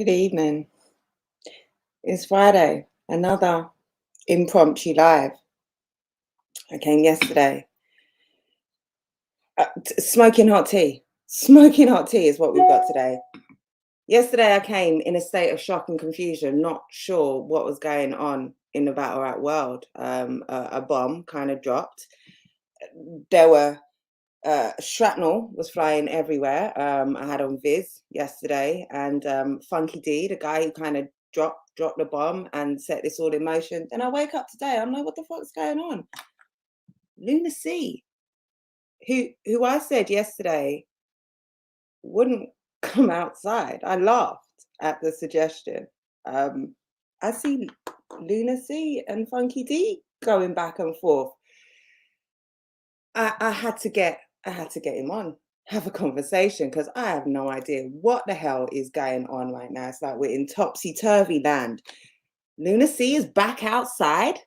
Good evening. It's Friday, another impromptu live. I came yesterday. Smoking hot tea. Smoking hot tea is what we've got today. Yesterday I came in a state of shock and confusion, not sure what was going on in the battle rap world. A bomb kind of dropped. There were shrapnel was flying everywhere. I had on Viz yesterday, and Funkydee, the guy who kind of dropped the bomb and set this all in motion. Then I wake up today, I'm like, what the fuck's going on? Lunar, who I said yesterday wouldn't come outside. I laughed at the suggestion. I see Lunar and Funkydee going back and forth. I had to get him on, have a conversation, because I have no idea what the hell is going on right now. It's like we're in topsy-turvy land. Lunar is back outside.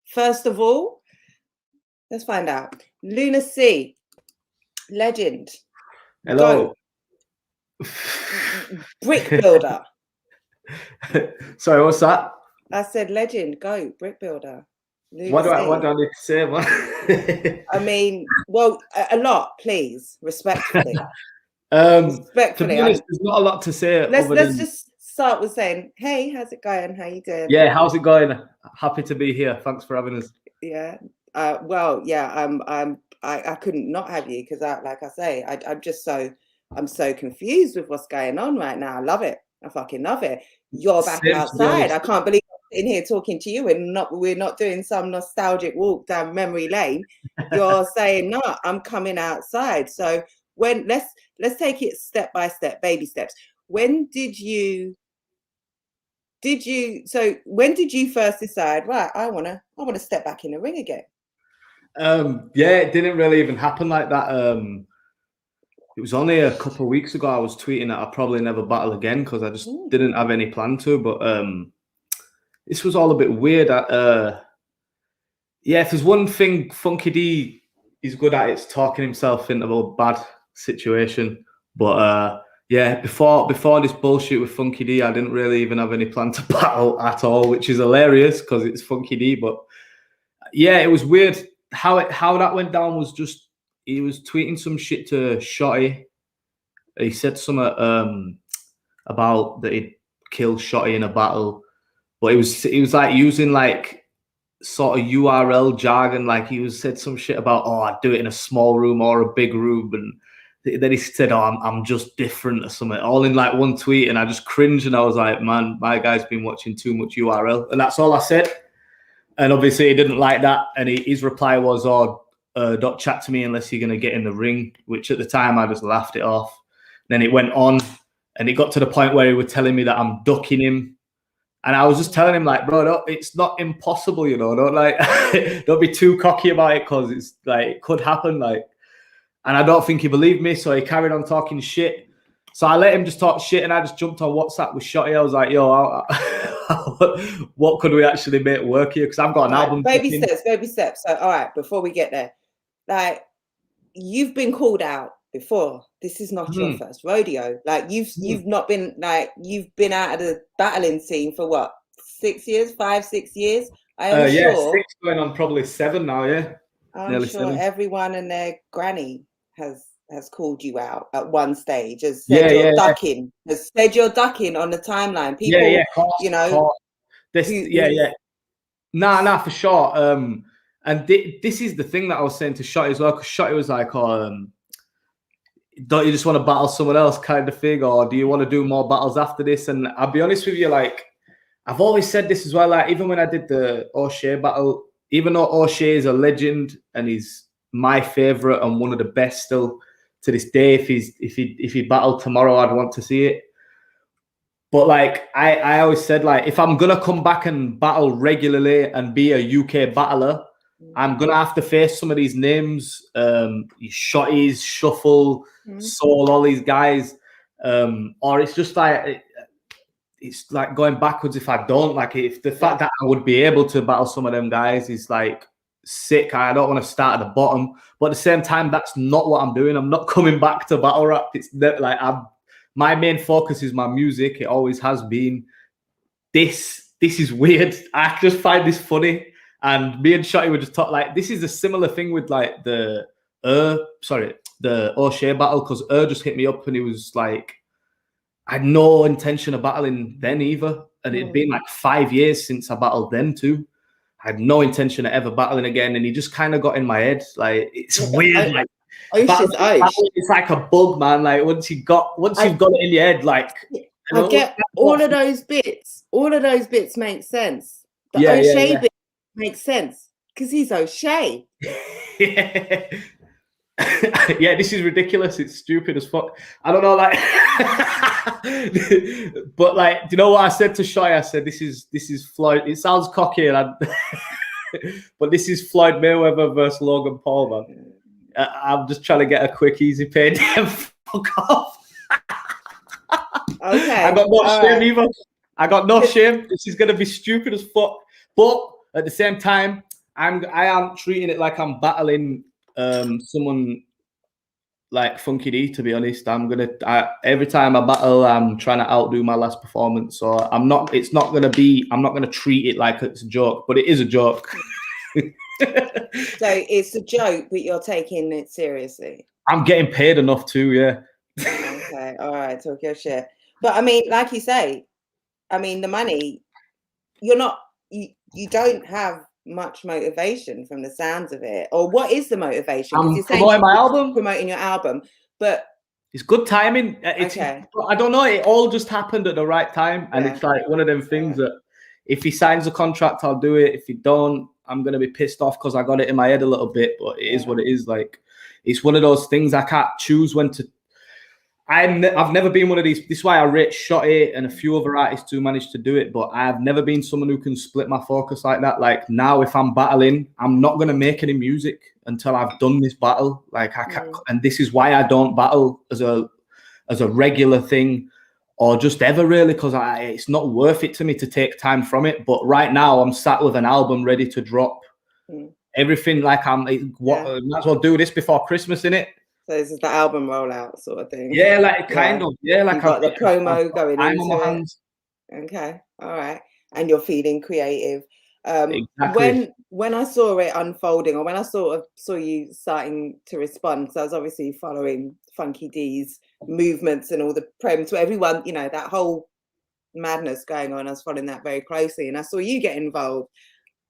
First of all, let's find out. Lunar, legend. Hello. Go. Brick builder. Sorry, what's that? I said legend, go, brick builder. What do I need to say, man? I mean, well, a lot, please, respectfully. To be honest, there's not a lot to say. Let's just start with saying, hey, how's it going? How you doing? Yeah, how's it going? Happy to be here. Thanks for having us. Yeah. Well, yeah. I couldn't not have you because, like I say, I'm so confused with what's going on right now. I love it. I fucking love it. You're back outside. I can't believe I'm in here talking to you and we're not doing some nostalgic walk down memory lane. You're saying, no, I'm coming outside. So let's take it step by step, baby steps. When did you first decide, right, I wanna step back in the ring again? Yeah, it didn't really even happen like that. It was only a couple of weeks ago I was tweeting that I'll probably never battle again because I just didn't have any plan to. But this was all a bit weird. Yeah, if there's one thing Funkydee is good at, it's talking himself into a bad situation. But yeah, before this bullshit with Funkydee, I didn't really even have any plan to battle at all, which is hilarious because it's Funkydee. But yeah, it was weird how that went down. Was just he was tweeting some shit to Shotty. He said something about that he'd kill Shotty in a battle, but it was like using like sort of URL jargon. Like he said some shit about, oh, I'd do it in a small room or a big room, and then he said, oh, I'm just different or something, all in like one tweet, and I just cringed and I was like, man, my guy's been watching too much URL, and that's all I said. And obviously he didn't like that, and his reply was, oh, don't chat to me unless you're going to get in the ring, which at the time I just laughed it off. Then it went on, and it got to the point where he was telling me that I'm ducking him. And I was just telling him, like, bro, it's not impossible, you know. Don't be too cocky about it because it's like it could happen. Like, and I don't think he believed me, so he carried on talking shit. So I let him just talk shit, and I just jumped on WhatsApp with Shotty. I was like, yo, what could we actually make work here? Because I've got an album. Baby steps. So, all right, before we get there, like, you've been called out before. This is not your first rodeo. Like, you've not been, like, you've been out of the battling scene for what, 6 years, 5-6 years? Yeah, sure, 6 going on probably 7 now. Yeah, I'm sure 7. Everyone and their granny has called you out at one stage, has said you're ducking, has said you're ducking on the timeline. People, you know, Nah, for sure. And this is the thing that I was saying to Shotty as well, because Shotty was like, oh, don't you just want to battle someone else kind of thing, or do you want to do more battles after this? And I'll be honest with you, like, I've always said this as well, like, even when I did the O'Shea battle, even though O'Shea is a legend and he's my favorite and one of the best still to this day, if he battled tomorrow, I'd want to see it. But like I always said, like, if I'm gonna come back and battle regularly and be a UK battler, I'm gonna have to face some of these names, Shotties, Shuffle, Soul, all these guys, or it's just like it's like going backwards if I don't. Like, if the fact that I would be able to battle some of them guys is like sick. I don't want to start at the bottom, but at the same time, that's not what I'm doing. I'm not coming back to battle rap. It's like my main focus is my music. It always has been. This is weird. I just find this funny. And me and Shotty were just talking, like, this is a similar thing with like the O'Shea battle, because just hit me up and he was like, I had no intention of battling then either. And it'd been like 5 years since I battled then too. I had no intention of ever battling again. And he just kind of got in my head. Like, it's weird. Like, it's like a bug, man. Like, once you've got it in your head, like, I get all of those bits. All of those bits make sense. The O'Shea bit makes sense because he's O'Shea. Yeah. Yeah, this is ridiculous. It's stupid as fuck. I don't know, like, but like, do you know what I said to Shy? I said, "This is Floyd." It sounds cocky, but this is Floyd Mayweather versus Logan Paul, man. I'm just trying to get a quick, easy pay. Fuck off. Okay. I got no shame either. I got no shame. This is gonna be stupid as fuck. But at the same time, I am treating it like I'm battling someone like Funkydee. To be honest, every time I battle, I'm trying to outdo my last performance. So I'm not gonna treat it like it's a joke, but it is a joke. So it's a joke, but you're taking it seriously. I'm getting paid enough too, yeah. Okay, all right, talk your shit. But I mean, like you say, I mean, the money, you don't have much motivation from the sounds of it. Or what is the motivation? I'm promoting my album. Promoting your album, but it's good timing. Okay. I don't know. It all just happened at the right time, and it's like one of them things that if he signs a contract, I'll do it. If he don't, I'm gonna be pissed off because I got it in my head a little bit. But it is what it is. Like, it's one of those things I can't choose when to. I've never been one of these. This is why I rate Shotty and a few other artists who managed to do it. But I've never been someone who can split my focus like that. Like, now, if I'm battling, I'm not gonna make any music until I've done this battle. Like, I can't, and this is why I don't battle as a regular thing, or just ever really, because it's not worth it to me to take time from it. But right now, I'm sat with an album ready to drop. Everything, like, might as well do this before Christmas, innit? So this is the album rollout sort of thing. Yeah, like kind of. Yeah, like you've got the promo going into it. Hands. Okay, all right, and you're feeling creative. Exactly. When I saw it unfolding, or when I sort of saw you starting to respond, so I was obviously following Funkydee's movements and all the prem to everyone, you know, that whole madness going on. I was following that very closely, and I saw you get involved.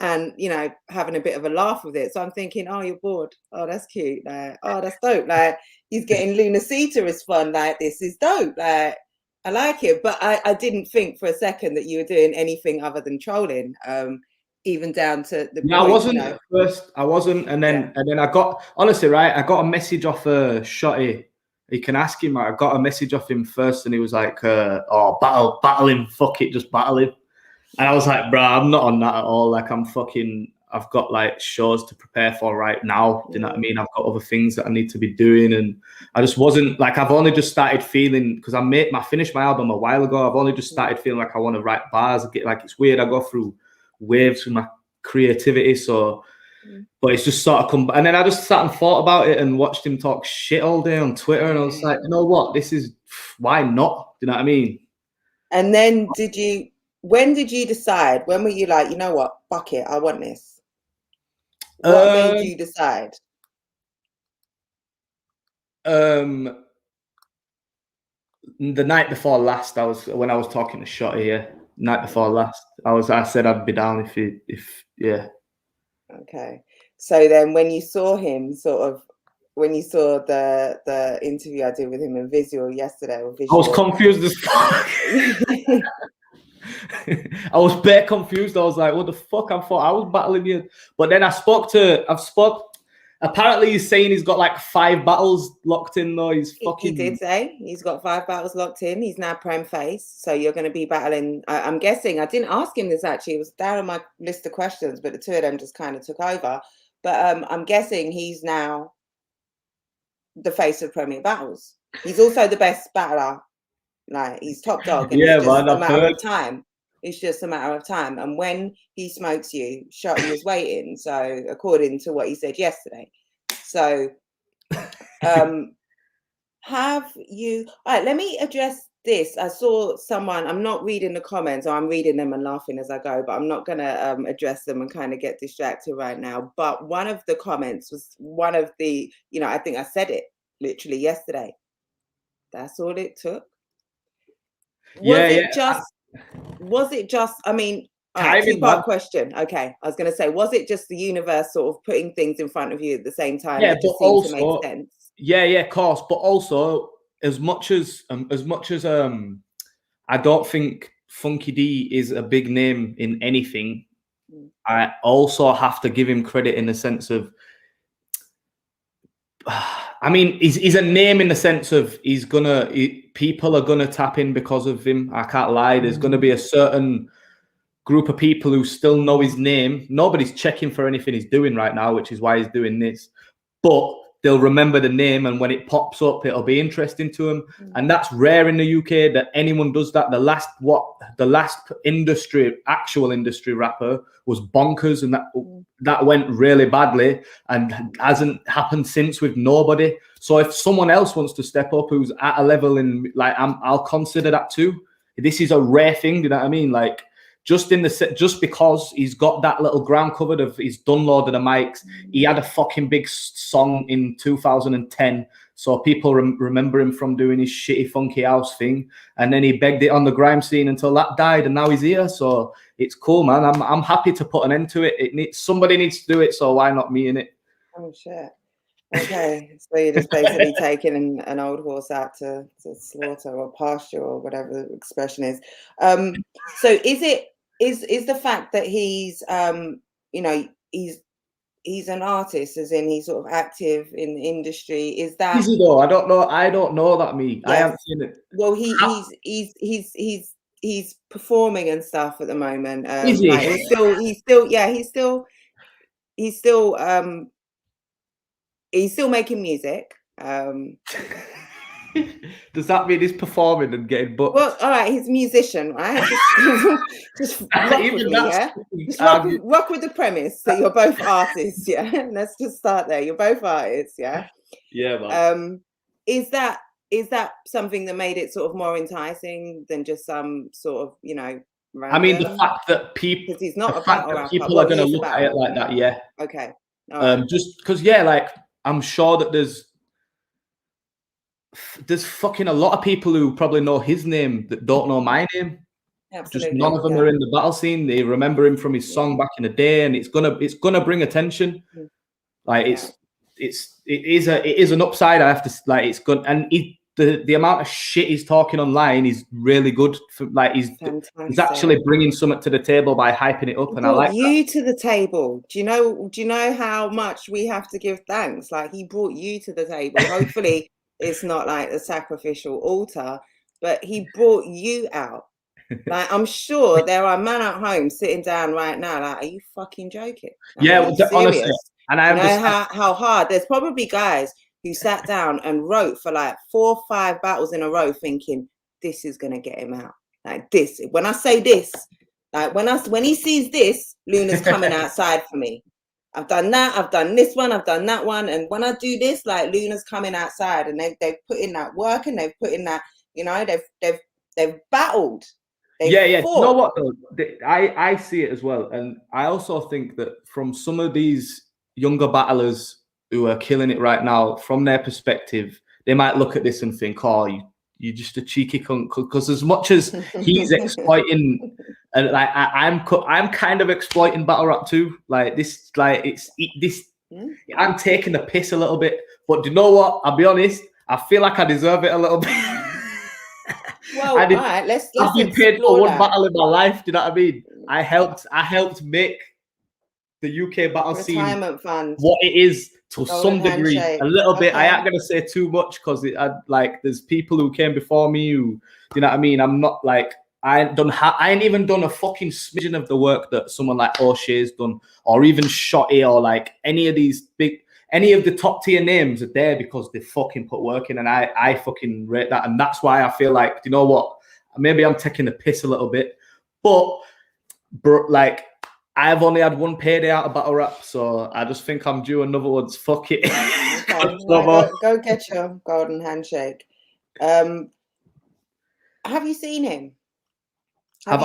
And, you know, having a bit of a laugh with it. So I'm thinking, oh, you're bored. Oh, that's cute. Like, oh, that's dope. Like, he's getting Lunar to respond. Like, this is dope. Like, I like it. But I didn't think for a second that you were doing anything other than trolling, even down to the point, I wasn't you know. at first. I wasn't. And then I got, honestly, right, I got a message off Shotty. You can ask him. I got a message off him first, and he was like, oh, battle him. Fuck it, just battle him. And I was like, bro, I'm not on that at all. Like, I've got like shows to prepare for right now. Do you know what I mean? I've got other things that I need to be doing. And I just wasn't like, I've only just started feeling, because I finished my album a while ago. I've only just started feeling like I want to write bars. It's weird. I go through waves with my creativity. So, but it's just sort of come. And then I just sat and thought about it and watched him talk shit all day on Twitter. And I was like, you know what? Why not? Do you know what I mean? And then when did you decide? When were you like, you know what, fuck it, I want this? What made you decide? The night before last, when I was talking to Shotty here. Night before last, I said I'd be down if. Okay. So then, when you saw him, when you saw the interview I did with him in visual yesterday, I was confused as fuck. I was bare confused. I was like, what the fuck? I thought I was battling you. But then apparently he's saying he's got like 5 battles locked in though. He did say he's got 5 battles locked in. He's now prem face. So you're going to be battling. I'm guessing, I didn't ask him this actually. It was down on my list of questions, but the two of them just kind of took over. But I'm guessing he's now the face of Premier Battles. He's also the best battler. Like, he's top dog. And it's just a matter of time. It's just a matter of time. And when he smokes you, Shotty is waiting. So according to what he said yesterday. So Have you? All right, let me address this. I saw someone. I'm not reading the comments, or I'm reading them and laughing as I go. But I'm not gonna address them and kind of get distracted right now. But one of the comments was one of the. I think I said it literally yesterday. That's all it took. Was it just? I mean, all right, timing, two-part man. question. Okay, I was gonna say, was it just the universe sort of putting things in front of you at the same time? Yeah, It but just seemed to make also, sense. yeah, of course. But also, as much as I don't think Funkydee is a big name in anything. I also have to give him credit in the sense of, I mean, he's a name in the sense of people are gonna tap in because of him. I can't lie. There's gonna be a certain group of people who still know his name. Nobody's checking for anything he's doing right now, which is why he's doing this. But they'll remember the name, and when it pops up, it'll be interesting to them. And that's rare in the UK that anyone does that. The last actual industry rapper was Bonkers, and that went really badly and hasn't happened since with nobody. So if someone else wants to step up who's at a level in, like, I'll consider that too. This is a rare thing, you know what I mean? Like, just because he's got that little ground covered of he's done load of the mics. He had a fucking big song in 2010, so people remember him from doing his shitty funky house thing, and then he begged it on the grime scene until that died, and now he's here. So it's cool, man. I'm happy to put an end to it. Somebody needs to do it, so why not me in it? Oh shit. Okay, so you're just basically taking an old horse out to slaughter or pasture or whatever the expression is. So is the fact that he's he's an artist, as in he's sort of active in the industry, is that? Is he though? I don't know that me. Yes. I haven't seen it. Well, he's performing and stuff at the moment. Is he? Like he's still making music. Does that mean he's performing and getting booked? Well, all right, he's a musician, right? Just rock with me, yeah? Just rock with the premise that you're both artists, yeah? Let's just start there. You're both artists, yeah? Yeah, man. Is that something that made it sort of more enticing than just some sort of, random? I mean, the fact that people, because he's not the fact that people are going to look at it like that, yeah. Okay. All right. Just because, yeah, like, I'm sure that there's fucking a lot of people who probably know his name that don't know my name. Absolutely. Just none of them are in the battle scene. They remember him from his song back in the day, and it's gonna bring attention. Like it is an upside. I have to, like, it's good, and the amount of shit he's talking online is really good. Like he's actually bringing something to the table by hyping it up, and I like you to the table. Do you know how much we have to give thanks? Like, he brought you to the table. Hopefully, it's not like a sacrificial altar, but he brought you out. Like, I'm sure there are men at home sitting down right now. Like, are you fucking joking? Like, yeah, honestly. And I understand how hard. There's probably guys who sat down and wrote for like 4 or 5 battles in a row, thinking this is gonna get him out. Like this. When I say this, like when he sees this, Lunar's coming outside for me. I've done that. I've done this one. I've done that one. And when I do this, like, Lunar's coming outside, and they've put in that work, and they've put in that. They've battled. Yeah. You know what though? I see it as well, and I also think that from some of these younger battlers who are killing it right now, from their perspective, they might look at this and think, "Oh, you're just a cheeky cunt." Because as much as he's exploiting, and like I'm kind of exploiting battle rap too. Like this, I'm taking the piss a little bit. But do you know what? I'll be honest. I feel like I deserve it a little bit. Well, all right, let's I've been paid for one battle in my life. Do you know what I mean? I helped make the UK battle retirement scene fund what it is to some degree. Handshake. A little bit. I ain't gonna say too much because there's people who came before me who, do you know what I mean? I'm not like, I ain't even done a fucking smidgen of the work that someone like O'Shea's done, or even Shotty, or like any of the top tier names are there because they fucking put work in, and I fucking rate that. And that's why I feel like, you know what, maybe I'm taking the piss a little bit, but like, I've only had one payday out of battle rap, so I just think I'm due another one. Fuck it. Okay, right, go get your golden handshake. Have you seen him? Have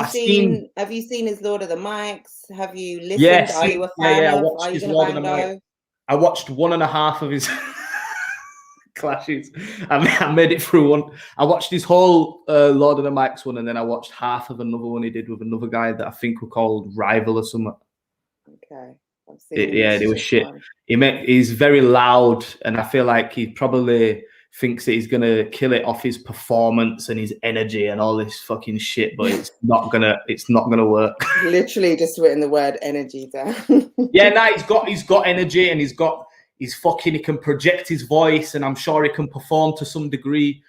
you seen his Lord of the Mics? Have you listened? Yeah, Are you a fan I of? watched Are you his gonna Lord of bang the Mics. go? I watched 1.5 of his clashes. I made it through one. I watched his whole Lord of the Mics one, and then I watched half of another one he did with another guy that I think were called Rival or something. Okay, I've seen. They were shit. He's very loud, and I feel like he probably thinks that he's gonna kill it off his performance and his energy and all this fucking shit, but it's not gonna work. Literally just written the word energy down. Yeah, no, he's got energy, and he can project his voice, and I'm sure he can perform to some degree,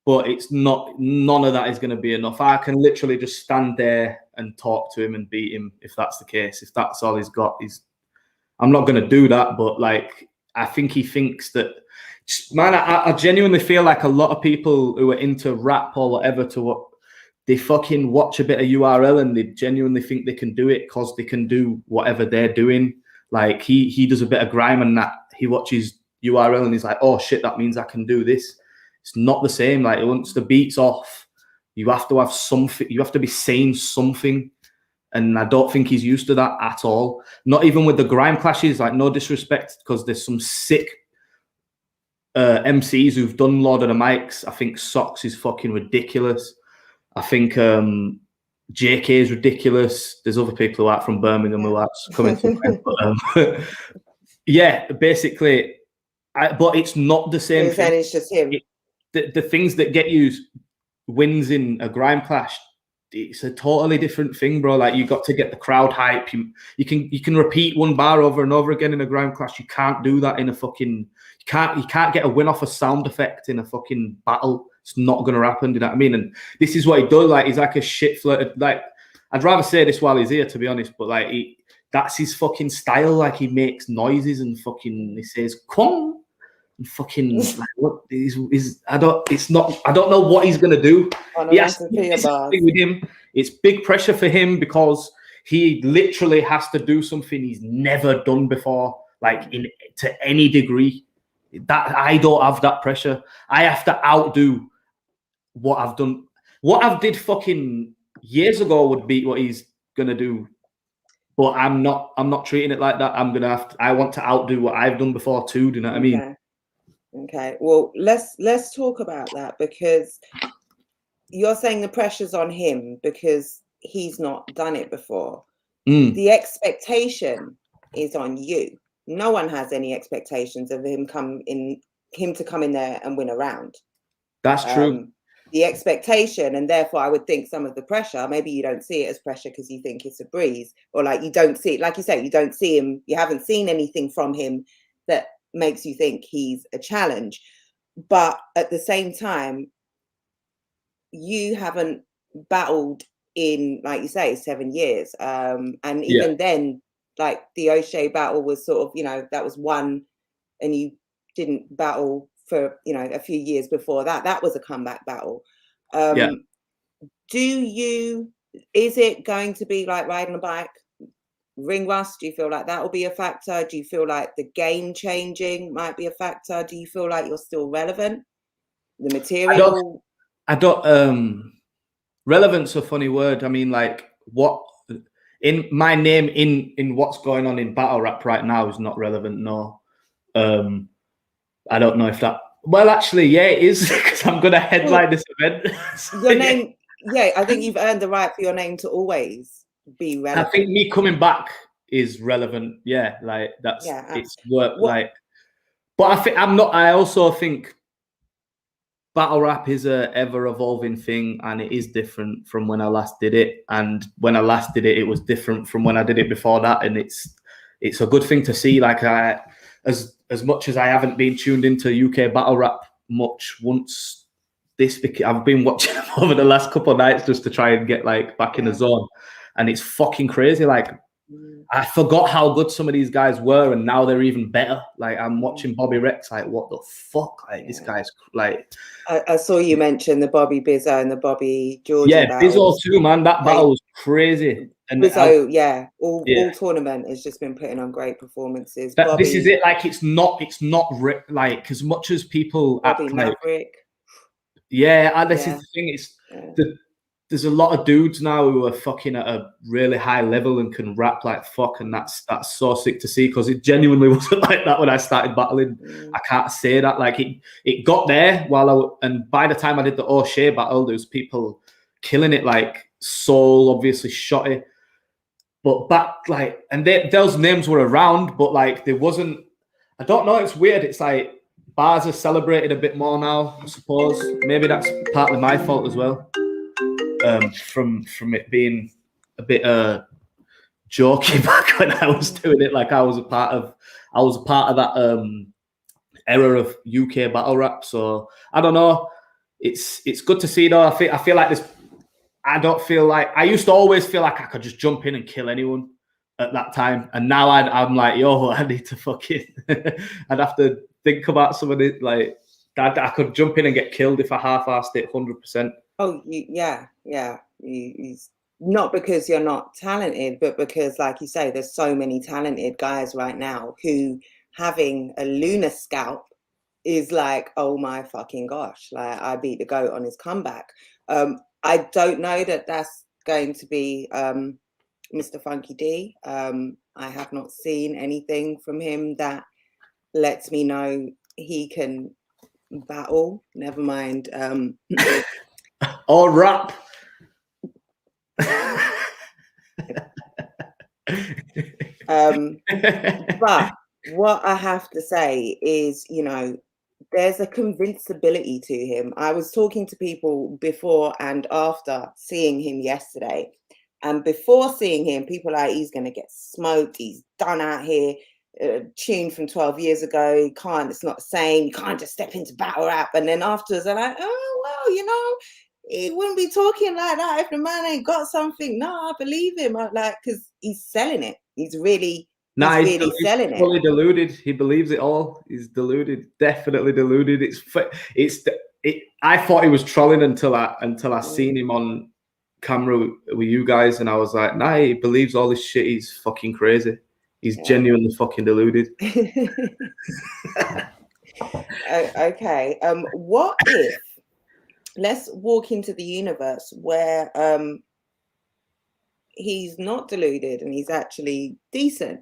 but none of that is going to be enough. I can literally just stand there and talk to him and beat him if that's the case. If that's all he's got, I'm not going to do that, but like, I think he thinks that, man, I genuinely feel like a lot of people who are into rap or whatever, they fucking watch a bit of URL and they genuinely think they can do it because they can do whatever they're doing. Like he does a bit of grime and that he watches URL and he's like, oh shit, that means I can do this. It's not the same. Like once the beat's off, you have to have something. You have to be saying something. And I don't think he's used to that at all. Not even with the grime clashes. Like no disrespect, because there's some sick MCs who've done Lord of the Mics. I think Socks is fucking ridiculous. I think JK is ridiculous. There's other people who are from Birmingham who are coming to but, yeah, basically, but it's not the same thing. It's just him. The things that get you wins in a grime clash, it's a totally different thing, bro. Like you got to get the crowd hype. You can repeat one bar over and over again in a grime clash. You can't do that in a fucking. You can't get a win off a sound effect in a fucking battle. It's not going to happen. Do you know what I mean? And this is what he does. Like he's like a shit flirt. Like I'd rather say this while he's here, to be honest. But like that's his fucking style. Like he makes noises and fucking he says "Kwong." And fucking like, what is I don't know what he's gonna do. He has to do something with him. It's big pressure for him because he literally has to do something he's never done before, like to any degree. That I don't have that pressure. I have to outdo what I've done. What I've did fucking years ago would beat what he's gonna do. But I'm not treating it like that. I want to outdo what I've done before too. Do you know what I mean? Okay. Well, let's talk about that, because you're saying the pressure's on him because he's not done it before. The expectation is on you. No one has any expectations of him to come in there and win a round. That's true. The expectation, and therefore I would think some of the pressure, maybe you don't see it as pressure because you think it's a breeze, or like you don't see it, like you say, you don't see him, you haven't seen anything from him that makes you think he's a challenge. But at the same time, you haven't battled in, like you say, 7 years. And even then, like the O'Shea battle was sort of, that was one, and you didn't battle for, a few years before that. That was a comeback battle. Is it going to be like riding a bike? Ring rust, do you feel like that will be a factor? Do you feel like the game changing might be a factor? Do you feel like you're still relevant? The material? I don't relevant's a funny word. I mean, like what in my name in what's going on in battle rap right now is not relevant, no. I don't know if that well actually, yeah, it is, because I'm gonna headline this event. Your name, I think you've earned the right for your name to always be relevant. I think me coming back is relevant. Yeah, like that's it's work. Like, but I also think battle rap is a ever evolving thing, and it is different from when I last did it. And when I last did it, it was different from when I did it before that. And it's a good thing to see. Like as much as I haven't been tuned into UK battle rap much once I've been watching over the last couple of nights just to try and get like back in the zone. And it's fucking crazy. Like I forgot how good some of these guys were, and now they're even better. Like I'm watching Bobby Rex, like what the fuck? Like this guy's like. I saw you mention the Bobby Bizzo and the Bobby Georgie. Yeah, Bizzo too, man. That battle was crazy. And Bizzo, all tournament has just been putting on great performances. But this is it. Like it's not like as much as people Bobby act Maverick. like. Yeah, and this is the thing. It's there's a lot of dudes now who are fucking at a really high level and can rap like fuck, and that's so sick to see, because it genuinely wasn't like that when I started battling. I can't say that. Like it got there and by the time I did the O'Shea battle, there was people killing it, like Soul, obviously Shotty, but back like, and those names were around, but like there wasn't. I don't know. It's weird. It's like bars are celebrated a bit more now, I suppose. Maybe that's partly my fault as well. From it being a bit jokey back when I was doing it, like I was a part of that era of UK battle rap. So I don't know. It's good to see though. I feel like this. I don't feel like I used to always feel like I could just jump in and kill anyone at that time, and now I'm like, yo, I need to fucking. I'd have to think about some of it. Like I could jump in and get killed if I half-assed it 100%. Oh, yeah. He's not because you're not talented, but because, like you say, there's so many talented guys right now who having a Lunar scalp is like, oh my fucking gosh, like I beat the GOAT on his comeback. I don't know that that's going to be Mr. Funkydee. I have not seen anything from him that lets me know he can battle. Never mind. Or rap. But what I have to say is, there's a convincibility to him. I was talking to people before and after seeing him yesterday. And before seeing him, people are like, he's going to get smoked. He's done out here. Tune from 12 years ago. It's not the same. You can't just step into battle rap. And then afterwards, they're like, oh, well, he wouldn't be talking like that if the man ain't got something. No, I believe him. Because he's selling it. He's really selling it. Fully deluded. He believes it all. He's deluded. Definitely deluded. I thought he was trolling until I seen him on camera with you guys, and I was like, nah, he believes all this shit. He's fucking crazy. He's genuinely fucking deluded. Okay. What if? Let's walk into the universe where he's not deluded and he's actually decent.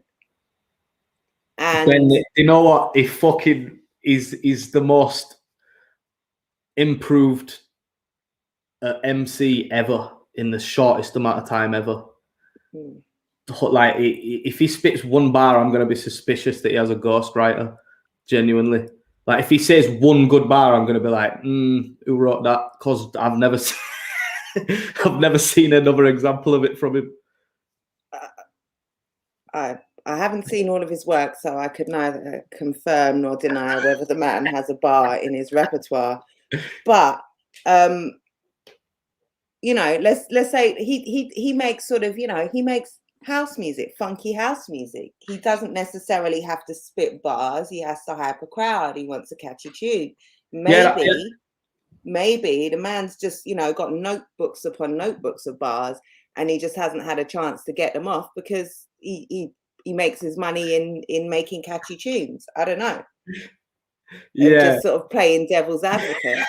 And then you know what? He fucking is the most improved MC ever in the shortest amount of time ever. Like if he spits one bar, I'm gonna be suspicious that he has a ghostwriter. Genuinely. Like if he says one good bar, I'm gonna be like, who wrote that? Because I've never seen another example of it from him. I haven't seen all of his work, so I could neither confirm nor deny whether the man has a bar in his repertoire. But let's say he makes sort of, he makes house music, funky house music. He Doesn't necessarily have to spit bars. He has to hype a crowd. He wants to catch a tune. Maybe the man's just, got notebooks upon notebooks of bars, and he just hasn't had a chance to get them off because he makes his money in making catchy tunes. I don't know. Yeah. Just sort of playing devil's advocate.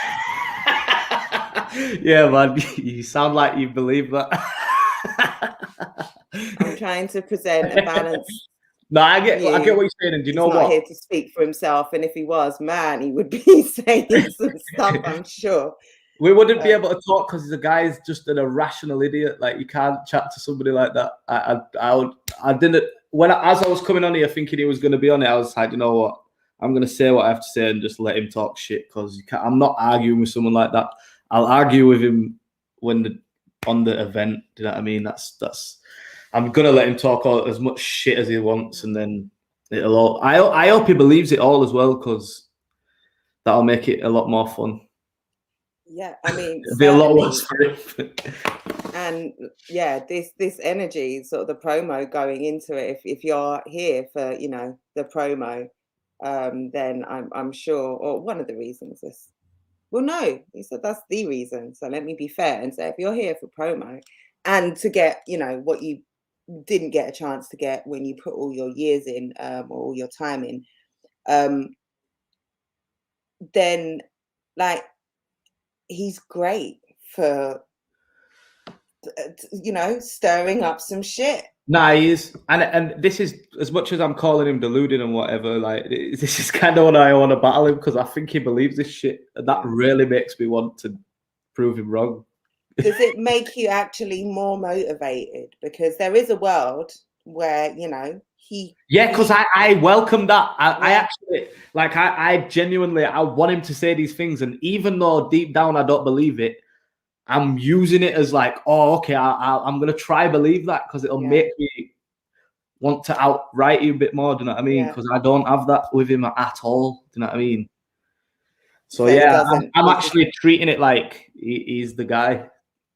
Yeah, man. You sound like you believe that. I'm trying to present a balance. No, I get what you're saying, and do you know what? He's not here to speak for himself, and if he was, man, he would be saying some stuff, I'm sure. We wouldn't be able to talk because the guy's just an irrational idiot. Like you can't chat to somebody like that. I didn't as I was coming on here thinking he was going to be on it. I was like, you know what? I'm going to say what I have to say and just let him talk shit because I'm not arguing with someone like that. I'll argue with him on the event. Do you know what I mean? That's. I'm gonna let him talk as much shit as he wants, and then it'll all. I hope he believes it all as well, because that'll make it a lot more fun. Yeah, I mean, It'd be a lot worse certainly. for it. And yeah, this energy, sort of the promo going into it. If you're here for, you know, the promo, then I'm sure, or one of the reasons is, well, no, he said that's the reason. So let me be fair and say, if you're here for promo and to get, you know, what you didn't get a chance to get when you put all your years in, or all your time in, um, then like he's great for, you know, stirring up some shit. Nah, he is, and this is, as much as I'm calling him deluded and whatever. Like, this is kind of what I want to battle him, because I think he believes this shit, and that really makes me want to prove him wrong. Does it make you actually more motivated? Because there is a world where, you know, yeah, because I welcome that. I Yeah. actually, like, I genuinely, I want him to say these things, and even though deep down I don't believe it, I'm using it as like, oh, okay, I'm gonna try believe that, because it'll make me want to outright you a bit more. Do you know what I mean? Because I don't have that with him at all. Do you know what I mean? So he yeah, doesn't. I'm actually treating it like he's the guy.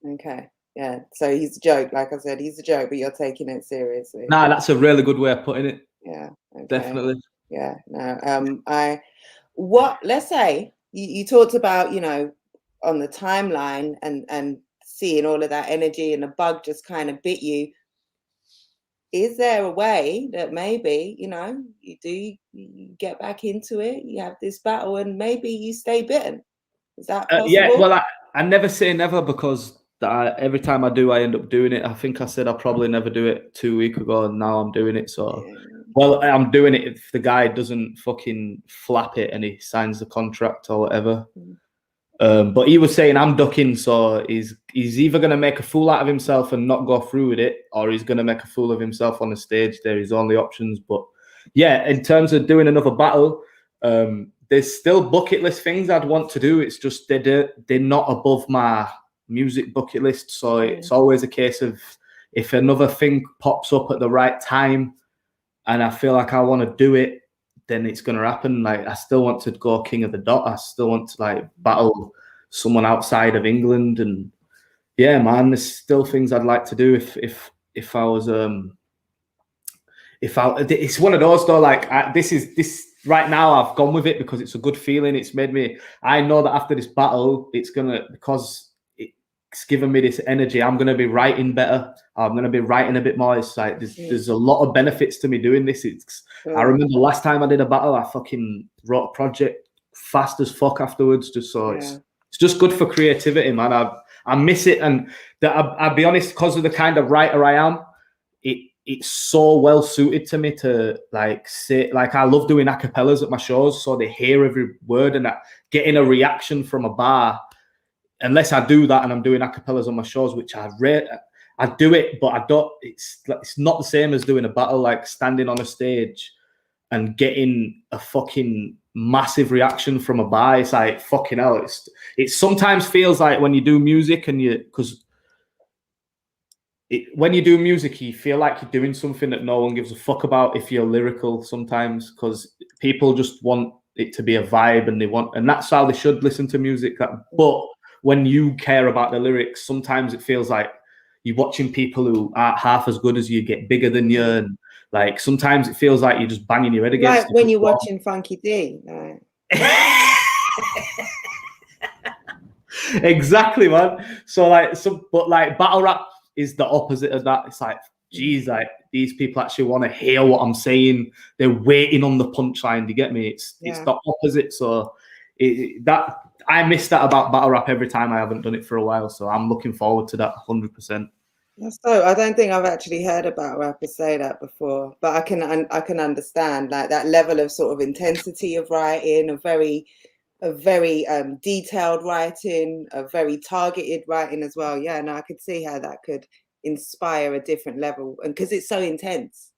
Okay. Yeah. So he's a joke. Like I said, he's a joke, but you're taking it seriously. Nah, that's a really good way of putting it. Yeah. Okay. Definitely. Yeah. No. Let's say you talked about, you know, on the timeline and seeing all of that energy, and a bug just kind of bit you. Is there a way that maybe, you know, you get back into it, you have this battle, and maybe you stay bitten? Is that possible? Yeah, well, I never say never, because every time I do, I end up doing it. I think I said I'll probably never do it 2 weeks ago, and now I'm doing it. So, well, I'm doing it if the guy doesn't fucking flap it and he signs the contract or whatever. But he was saying I'm ducking, so he's either going to make a fool out of himself and not go through with it, or he's going to make a fool of himself on the stage. They're his only options. But yeah, in terms of doing another battle, there's still bucket list things I'd want to do. It's just they're not above my music bucket list. So it's always a case of, if another thing pops up at the right time and I feel like I want to do it, then it's going to happen. Like, I still want to go King of the Dot. I still want to like battle someone outside of England. And yeah, man, there's still things I'd like to do if I was it's one of those though, like, this right now I've gone with it because it's a good feeling. It's made me, I know that after this battle, because it's given me this energy, I'm gonna be writing better. I'm gonna be writing a bit more. It's like there's a lot of benefits to me doing this. I remember last time I did a battle, I fucking wrote a project fast as fuck afterwards, just so it's just good for creativity, man. I miss it, and I'll be honest, because of the kind of writer I am, it's so well suited to me to like say, like, I love doing acapellas at my shows, so they hear every word, and that getting a reaction from a bar. Unless I do that and I'm doing acapellas on my shows, which I do it, but I don't. It's not the same as doing a battle, like standing on a stage and getting a fucking massive reaction from a bar. It's like, fucking hell. It sometimes feels like when you do music and when you do music, you feel like you're doing something that no one gives a fuck about if you're lyrical sometimes, because people just want it to be a vibe, and that's how they should listen to music. But when you care about the lyrics, sometimes it feels like you're watching people who aren't half as good as you get bigger than you, and like sometimes it feels like you're just banging your head against. Like when you're watching Funkydee. Right? Exactly, man. So but like battle rap is the opposite of that. It's like, geez, like these people actually want to hear what I'm saying. They're waiting on the punchline. Do you get me? It's the opposite. So that I miss that about battle rap every time. I haven't done it for a while, so I'm looking forward to that 100%. So I don't think I've actually heard about rappers say that before, but I can understand like that level of sort of intensity of writing, a very detailed writing, a very targeted writing as well. Yeah, no, I could see how that could inspire a different level, and because it's so intense.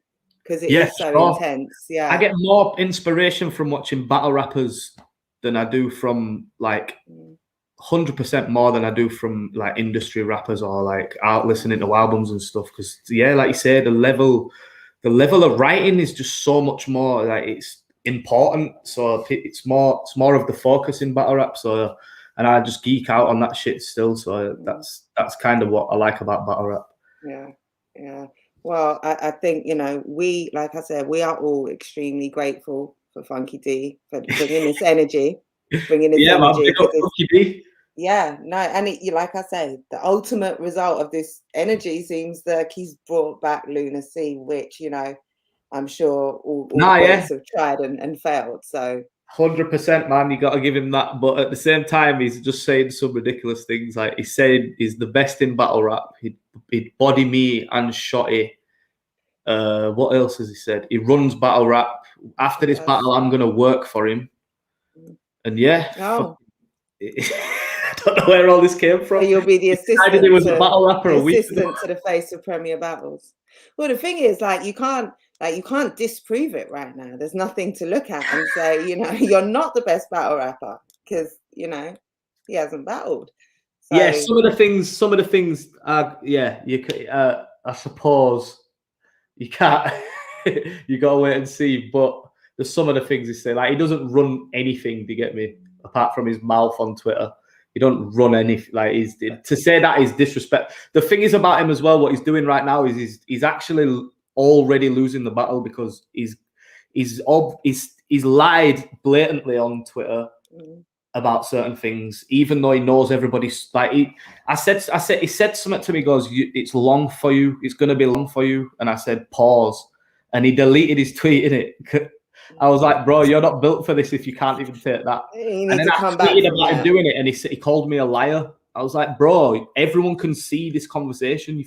Because it is so intense. Yeah, I get more inspiration from watching battle rappers than I do from like 100% more than I do from like industry rappers or like out listening to albums and stuff. Because yeah, like you say, the level of writing is just so much more, like, it's important. So it's more of the focus in battle rap. So and I just geek out on that shit still. So that's kind of what I like about battle rap. Yeah. Well, I think, you know, we, like I said, we are all extremely grateful for Funkydee for bringing this energy, Man, big up Funkydee. Yeah, no, and like I say, the ultimate result of this energy seems like he's brought back Lunar, which, you know, I'm sure all the boys have tried and failed. So 100%, man, you got to give him that. But at the same time, he's just saying some ridiculous things. Like he's saying he's the best in battle rap. He'd body me and Shotty. What else has he said? He runs battle rap. After this battle, I'm gonna work for him. And I don't know where all this came from. So you'll be the assistant. He was a battle rapper the assistant to the face of Premier Battles. Well, the thing is, like, you can't disprove it right now. There's nothing to look at and say, you know, you're not the best battle rapper because, you know, he hasn't battled. So, yeah, some of the things I suppose you can't you gotta wait and see, but there's some of the things he say, like he doesn't run anything, do you get me? Apart from his mouth on Twitter. He don't run anything. Like to say that is disrespect. The thing is about him as well, what he's doing right now is he's actually already losing the battle because he's lied blatantly on Twitter about certain things, even though he knows everybody's like he said he said something to me, he goes, it's long for you, it's gonna be long for you. And I said, pause. And he deleted his tweet, innit? I was like, bro, you're not built for this if you can't even take that. And then I tweeted about him doing it, and he called me a liar. I was like, bro, everyone can see this conversation.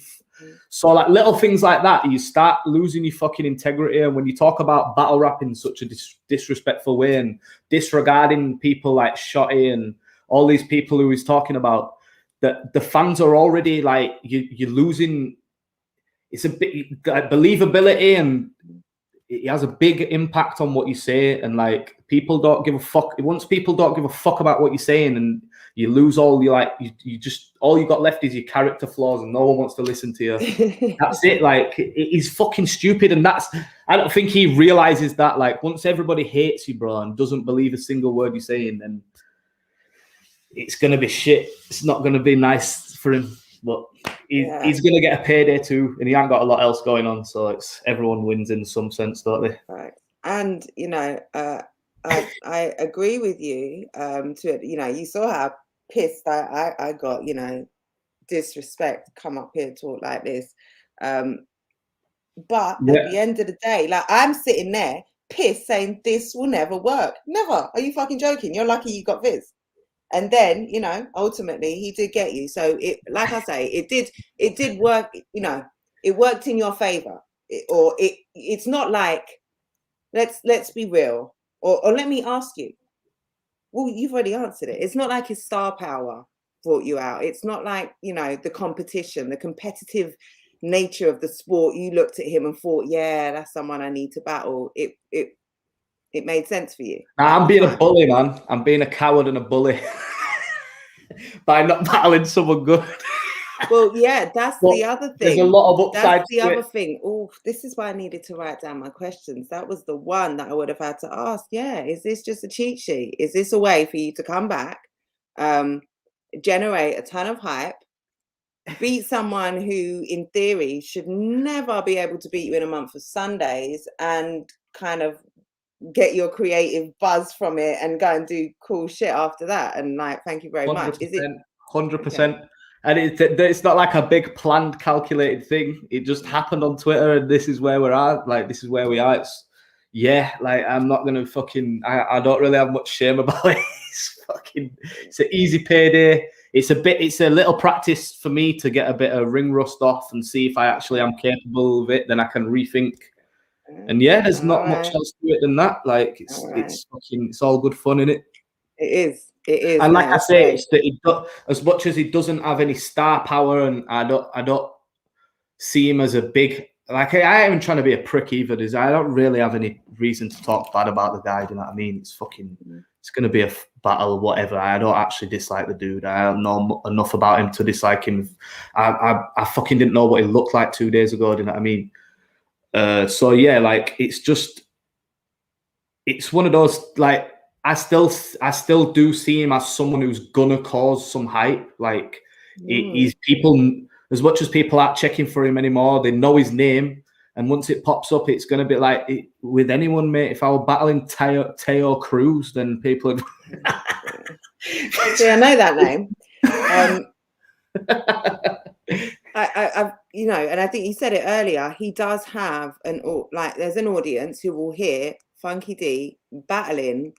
So like little things like that, you start losing your fucking integrity. And when you talk about battle rap in such a disrespectful way and disregarding people like Shotty and all these people who he's talking about, that the fans are already like, you're losing. It's a bit like believability, and it has a big impact on what you say. And like people don't give a fuck. Once people don't give a fuck about what you're saying, and you lose all your like, you just all you got left is your character flaws, and no one wants to listen to you. That's it. Like he's fucking stupid, and I don't think he realizes that. Like once everybody hates you, bro, and doesn't believe a single word you're saying, then it's gonna be shit. It's not gonna be nice for him. But he's going to get a payday too, and he ain't got a lot else going on, so it's everyone wins in some sense, don't they? Right. And you know, I agree with you. You know, you saw how pissed I got. You know, disrespect, come up here talk like this. But at the end of the day, like I'm sitting there pissed, saying this will never work. Never. Are you fucking joking? You're lucky you got Viz. And then, you know, ultimately he did get you. So it, like I say, it did work, you know, it worked in your favor. It's not like, let's be real. Or let me ask you. Well, you've already answered it. It's not like his star power brought you out. It's not like, you know, the competition, the competitive nature of the sport. You looked at him and thought, yeah, that's someone I need to battle. It made sense for you. I'm being a bully, man. I'm being a coward and a bully by not battling someone good. Well, yeah, that's the other thing. There's a lot of upside. That's the other thing. Oh, this is why I needed to write down my questions. That was the one that I would have had to ask. Yeah, is this just a cheat sheet? Is this a way for you to come back, generate a ton of hype, beat someone who, in theory, should never be able to beat you in a month of Sundays, and kind of get your creative buzz from it and go and do cool shit after that? And like, thank you very much. Is it 100%? Okay. And it's not like a big planned, calculated thing. It just happened on Twitter, and this is where we're at. Like, this is where we are. It's like, I'm not gonna fucking. I don't really have much shame about it. It's an easy payday. It's a little practice for me to get a bit of ring rust off and see if I actually am capable of it. Then I can rethink. And yeah, there's not much else to it than that. Like it's all good fun, innit? It is. It is. And like I say, it's that as much as he doesn't have any star power, and I don't see him as a big, like, I ain't even trying to be a prick either. I don't really have any reason to talk bad about the guy. Do you know what I mean? It's going to be a battle or whatever. I don't actually dislike the dude. I don't know enough about him to dislike him. I fucking didn't know what he looked like 2 days ago. Do you know what I mean? So yeah, like it's one of those, like, I still do see him as someone who's gonna cause some hype. Like he's people, as much as people aren't checking for him anymore, they know his name. And once it pops up, it's going to be like with anyone, mate. If I were battling Teo Cruz, then people would... See, I know that name. I you know, and I think you said it earlier, he does have there's an audience who will hear Funkydee battling,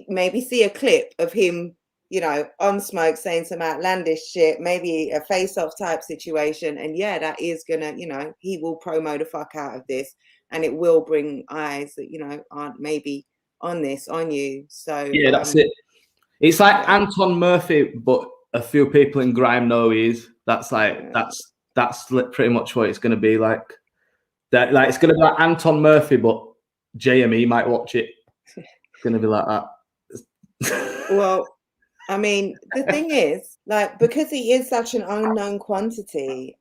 maybe see a clip of him, you know, on Smoke saying some outlandish shit, maybe a face-off type situation, and yeah, that is gonna, you know, he will promo the fuck out of this, and it will bring eyes that, you know, aren't maybe on you. So yeah, that's it. It's like Anton Murphy, but a few people in Grime know he is. That's like that's pretty much what it's going to be like. That like it's going to be like Anton Murphy, but JME might watch it. It's going to be like that. Well, I mean, the thing is, like, because he is such an unknown quantity,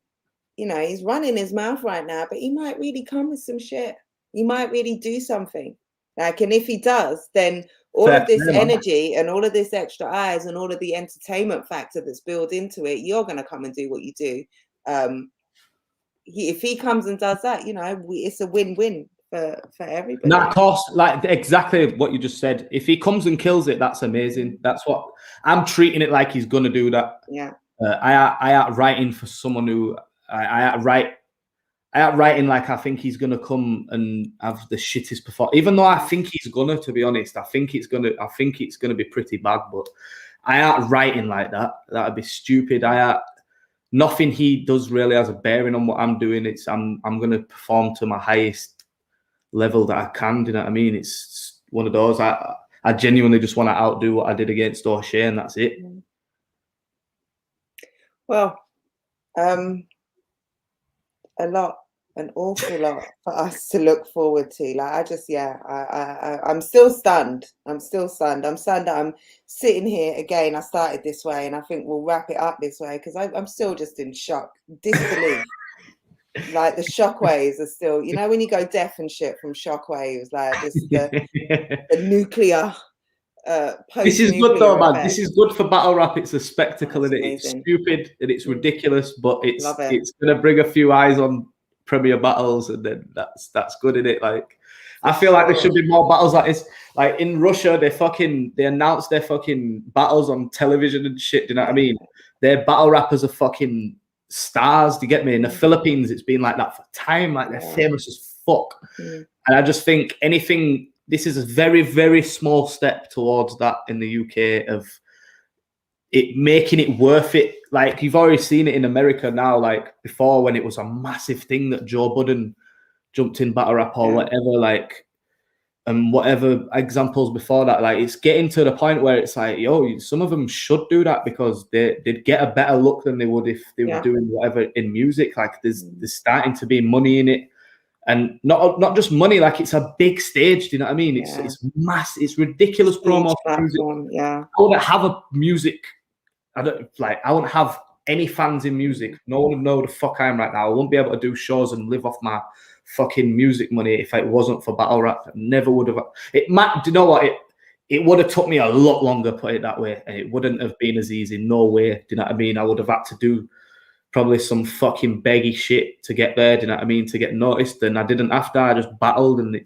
you know, he's running his mouth right now, but he might really come with some shit. He might really do something. Like, and if he does, then all of this energy and all of this extra eyes and all of the entertainment factor that's built into it, you're going to come and do what you do. If he comes and does that, you know, it's a win-win for everybody. No, of course, like exactly what you just said. If he comes and kills it, that's amazing. That's what I'm treating it like he's going to do that. Yeah. I am writing for someone who I am writing like I think he's gonna come and have the shittest performance. Even though I think he's gonna, to be honest, I think it's gonna be pretty bad. But I am writing like that. That'd be stupid. Nothing he does really has a bearing on what I'm doing. I'm gonna perform to my highest level that I can. Do you know what I mean? It's one of those. I genuinely just want to outdo what I did against O'Shea, and that's it. Well, an awful lot for us to look forward to. Like, I'm still stunned. I'm stunned that I'm sitting here again. I started this way, and I think we'll wrap it up this way because I'm still just in shock, disbelief. Like the shockwaves are still, you know, when you go deaf and shit from shockwaves, like this, the nuclear. This is good though, man. This is good for battle rap. It's a spectacle, and it's stupid and it's ridiculous, but it's gonna bring a few eyes on Premier battles, and then that's good in it. Like, I feel like there should be more battles like this. Like in Russia, they announced their fucking battles on television and shit. Do you know what I mean? Their battle rappers are fucking stars. Do you get me? In the Philippines, it's been like that for time. Like they're famous as fuck, and I just think anything. This is a very, very small step towards that in the UK of it making it worth it. Like you've already seen it in America now, like before when it was a massive thing that Joe Budden jumped in battle rap or whatever, like, and whatever examples before that, like it's getting to the point where it's like, yo, some of them should do that because they'd get a better look than they would if they were doing whatever in music. Like there's starting to be money in it. And not just money, like it's a big stage. Do you know what I mean? It's mass. It's ridiculous promo. I wouldn't have a music. I wouldn't have any fans in music. No one would know the fuck I am right now. I wouldn't be able to do shows and live off my fucking music money if it wasn't for battle rap. I never would have. It might. Do you know what? It would have took me a lot longer, put it that way, and it wouldn't have been as easy. No way. Do you know what I mean? I would have had to do probably some fucking beggy shit to get there, do you know what I mean, to get noticed, and I didn't have to. I just battled, and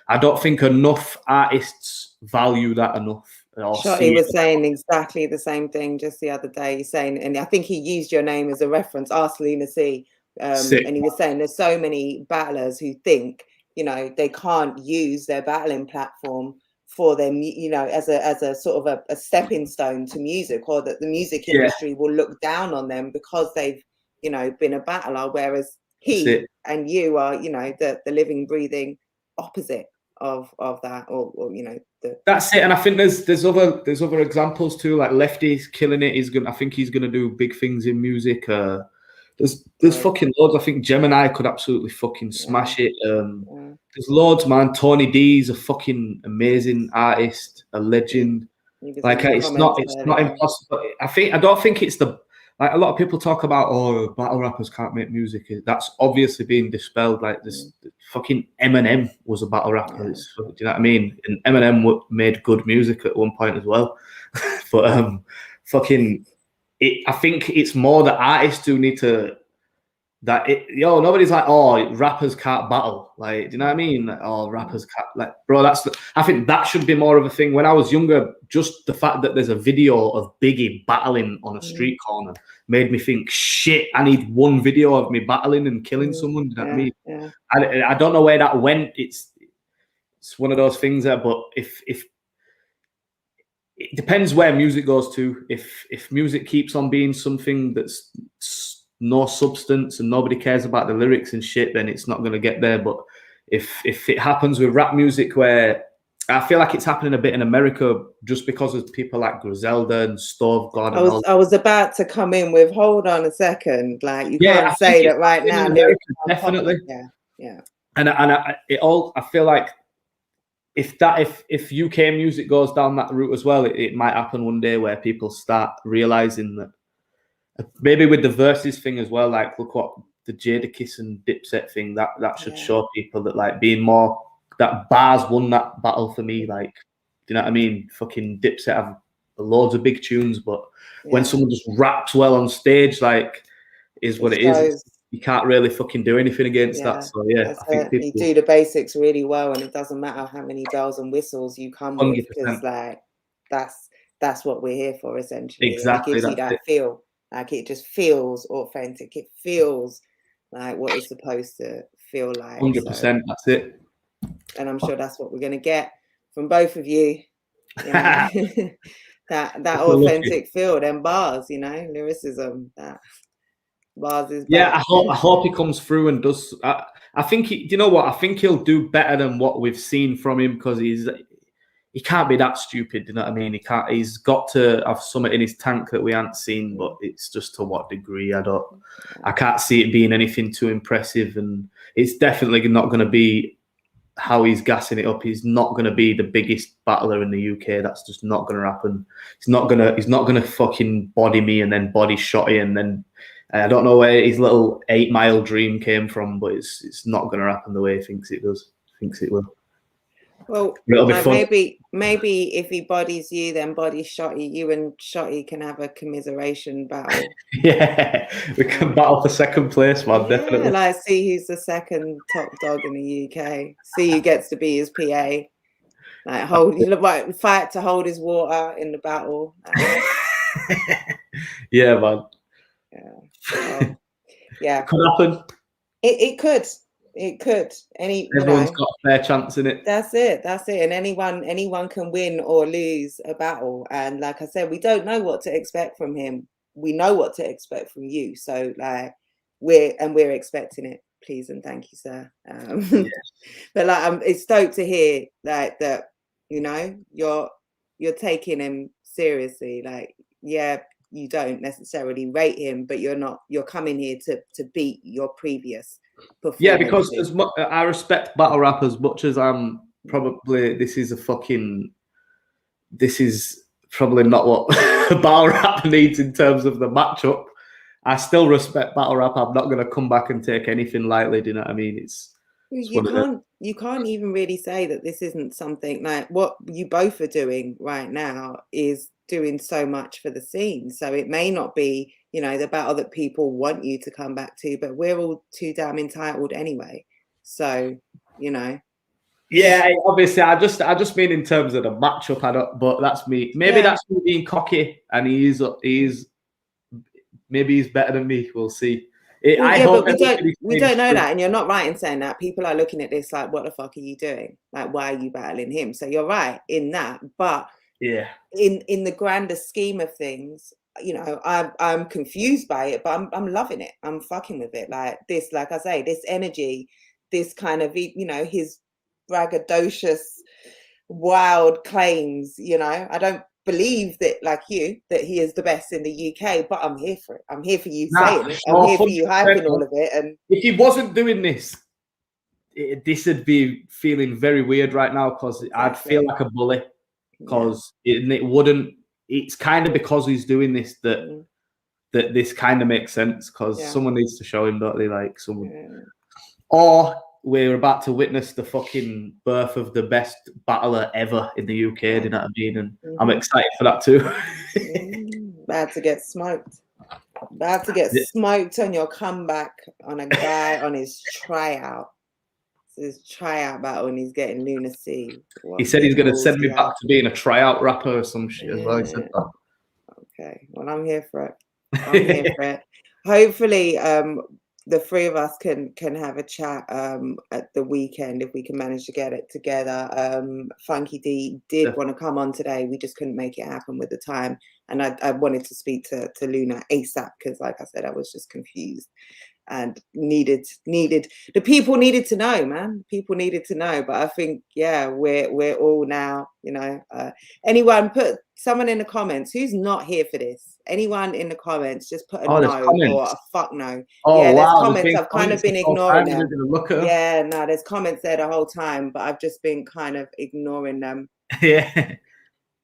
I don't think enough artists value that enough. Shotty was saying exactly the same thing just the other day. He's saying, and I think he used your name as a reference, Ask Lunar C, and he was saying there's so many battlers who think, you know, they can't use their battling platform for them, you know, as a sort of a stepping stone to music, or that the music industry will look down on them because they've, you know, been a battler, whereas he and you are, you know, the living, breathing opposite of that, or you know, that's it. And I think there's other examples too, like Lefty's killing it. I think he's gonna do big things in music. There's fucking loads. I think Gemini could absolutely fucking smash it. There's loads, man. Tony D's a fucking amazing artist, a legend. Like it's not impossible. I don't think it's the, like a lot of people talk about, oh, battle rappers can't make music. That's obviously being dispelled. Like this, fucking Eminem was a battle rapper. Yeah. Do you know what I mean? And Eminem made good music at one point as well. But fucking, I think it's more the artists who need to. Nobody's like, oh, rappers can't battle. Like, do you know what I mean? Like, oh, rappers can't. Like, bro, I think that should be more of a thing. When I was younger, just the fact that there's a video of Biggie battling on a street corner made me think, shit, I need one video of me battling and killing someone. Do you know what I mean? Yeah. I don't know where that went. It's one of those things there. But if it depends where music goes to. If music keeps on being something that's no substance and nobody cares about the lyrics and shit, then it's not going to get there. But if it happens with rap music, where I feel like it's happening a bit in America, just because of people like Griselda and Stove God. I was about to come in with, hold on a second, like you Yeah, can't say that right now. America, definitely. Yeah. And I feel like if UK music goes down that route as well, it might happen one day where people start realizing that. Maybe with the verses thing as well, like look what the Jadakiss and Dipset thing, that should show people that like being more, that bars won that battle for me. Like, do you know what I mean? Fucking Dipset have loads of big tunes, but when someone just raps well on stage, like, is what it is. You can't really fucking do anything against that. So yeah, I think people, you do the basics really well, and it doesn't matter how many bells and whistles you come 100%. with, because like that's what we're here for essentially. Exactly, and it gives you that feel. Like it just feels authentic. It feels like what it's supposed to feel like. 100%. That's it. And I'm sure that's what we're going to get from both of you. You know? that authentic feel, them bars, you know, lyricism. That bars is back. I hope he comes through and does. I think you know what? I think he'll do better than what we've seen from him, because he can't be that stupid, you know what I mean? He's got to have something in his tank that we haven't seen, but it's just to what degree, I can't see it being anything too impressive, and it's definitely not going to be how he's gassing it up. He's not going to be the biggest battler in the UK. That's just not going to happen. He's not going to fucking body me and then body Shotty, and then I don't know where his little 8 Mile dream came from, but it's not going to happen the way he thinks it does. Thinks it will. Well, like maybe if he bodies you, then body Shotty. You and Shotty can have a commiseration battle. Yeah, we can battle for second place, man. Yeah, definitely. Like see who's the second top dog in the UK. See who gets to be his PA. Like fight to hold his water in the battle. Yeah, man. Yeah. Well, yeah. Could happen. It could. It could. Everyone's got a fair chance in it. That's it. And anyone can win or lose a battle. And like I said, we don't know what to expect from him. We know what to expect from you. So like we're expecting it. Please and thank you, sir. Yes. But like I'm stoked to hear like that. You know, you're taking him seriously. Like you don't necessarily rate him, but you're coming here to beat your previous. Yeah, because as much I respect battle rap as much as I'm probably this is probably not what battle rap needs in terms of the matchup. I still respect battle rap. I'm not going to come back and take anything lightly. Do you know what I mean? You can't even really say that this isn't something like what you both are doing right now is doing so much for the scene. So it may not be, you know, the battle that people want you to come back to, but we're all too damn entitled anyway. So, you know. Yeah, obviously, I just mean in terms of the matchup. But that's me. Maybe that's me being cocky, and he's maybe he's better than me. We'll see. But we don't know that, and you're not right in saying that. People are looking at this like, what the fuck are you doing? Like, why are you battling him? So you're right in that, but yeah, in the grander scheme of things, you know, I'm confused by it, but I'm loving it. I'm fucking with it. Like this, like I say, this energy, this kind of, you know, his braggadocious, wild claims. You know, I don't believe that, like you, that he is the best in the UK, but I'm here for it. I'm here for you saying it. I'm here for you hyping all of it. And if he wasn't doing this, this would be feeling very weird right now, because I'd feel like a bully. Because it wouldn't. It's kind of because he's doing this that that this kind of makes sense because someone needs to show him, don't they? Like someone, or we're about to witness the fucking birth of the best battler ever in the UK. Do you know what I mean? And I'm excited for that too. About to get smoked. About to get smoked on your comeback on a guy on his tryout. His tryout battle, and he's getting Lunar C. He said he's going to send me back to being a tryout rapper or some shit as well. He said that. Okay, well, I'm here for it. I'm here for it. Hopefully, the three of us can have a chat at the weekend if we can manage to get it together. Funkydee did want to come on today. We just couldn't make it happen with the time. And I wanted to speak to Lunar ASAP because, like I said, I was just confused and needed the people needed to know, man. People needed to know. But I think, yeah, we're all now, you know. Anyone put someone in the comments who's not here for this. Anyone in the comments, just put a no or a fuck no. Oh, yeah, there's wow. comments. I've kind of been ignoring them. Yeah, no, there's comments there the whole time, but I've just been kind of ignoring them. Yeah.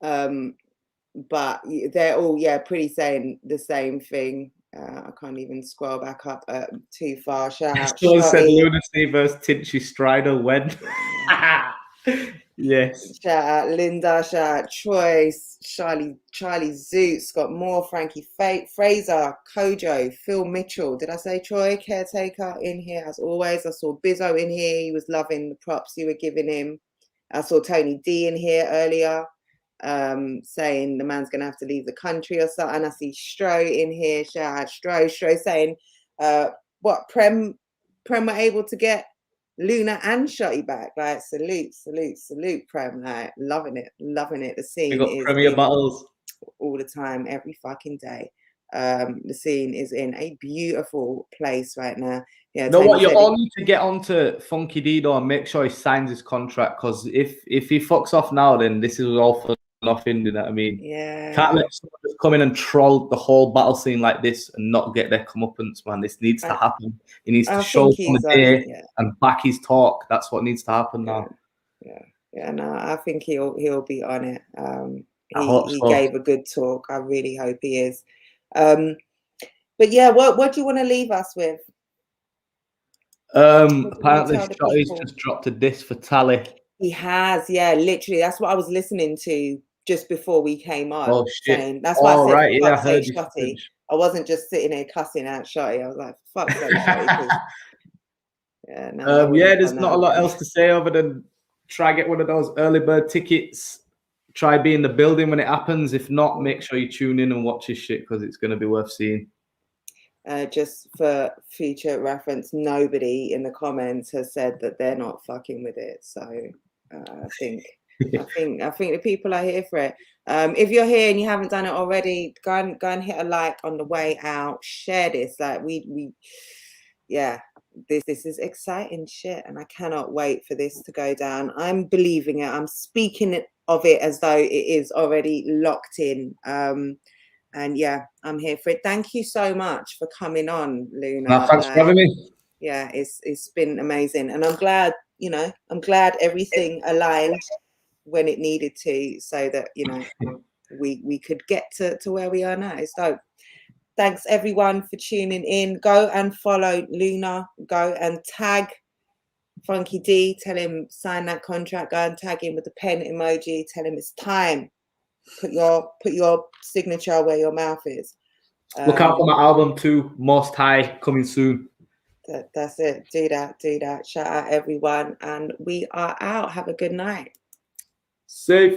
But they're all, pretty saying the same thing. I can't even scroll back up too far. Shout out. Someone said Lunacy versus Tinchy Strider when. Yes. Shout out Linda. Shout out Troy. Charlie Zoot. Scott Moore. Frankie Fraser. Kojo. Phil Mitchell. Did I say Troy? Caretaker in here as always. I saw Bizzo in here. He was loving the props you were giving him. I saw Tony D in here earlier. Saying the man's gonna have to leave the country or something. I see Stro in here. Shout out Stro saying what Prem were able to get Lunar and Shotty back. Like salute Prem. Like loving it. The scene is Premier battles all the time, every fucking day. The scene is in a beautiful place right now. Yeah, know what? You all need to get onto Funkydee though and make sure he signs his contract, because if he fucks off now, then this is all for nothing. You know what I mean? Yeah. Can't let someone just come in and troll the whole battle scene like this and not get their comeuppance, man. This needs to happen. He needs to show on the day and back his talk. That's what needs to happen now. Yeah. No, I think he'll be on it. He so. gave a good talk. I really hope he is. But yeah, what do you want to leave us with? Apparently Shotty's just dropped a diss for Tally. He has, yeah, literally. That's what I was listening to just before we came on. Oh shit! Saying, that's why I said, right, yeah, I heard Shotty. I wasn't just sitting here cussing out Shotty. I was like, fuck Shotty. There's not a lot else to say other than try get one of those early bird tickets. Try be in the building when it happens. If not, make sure you tune in and watch his shit because it's going to be worth seeing. Just for future reference, nobody in the comments has said that they're not fucking with it. So I think the people are here for it. If you're here and you haven't done it already, go and hit a like on the way out. Share this. Like this is exciting shit, and I cannot wait for this to go down. I'm believing it. I'm speaking of it as though it is already locked in. And yeah, I'm here for it. Thank you so much for coming on, Lunar. No, thanks for having me. Yeah, it's been amazing, and I'm glad everything aligned when it needed to, so that we could get to where we are now. So thanks everyone for tuning in. Go and follow Lunar. Go and tag Funkydee. Tell him sign that contract. Go and tag him with the pen emoji. Tell him it's time. Put your signature where your mouth is. Look out for my album too, Most High, coming soon. That's it. Do that. Shout out everyone, and we are out. Have a good night. Safe.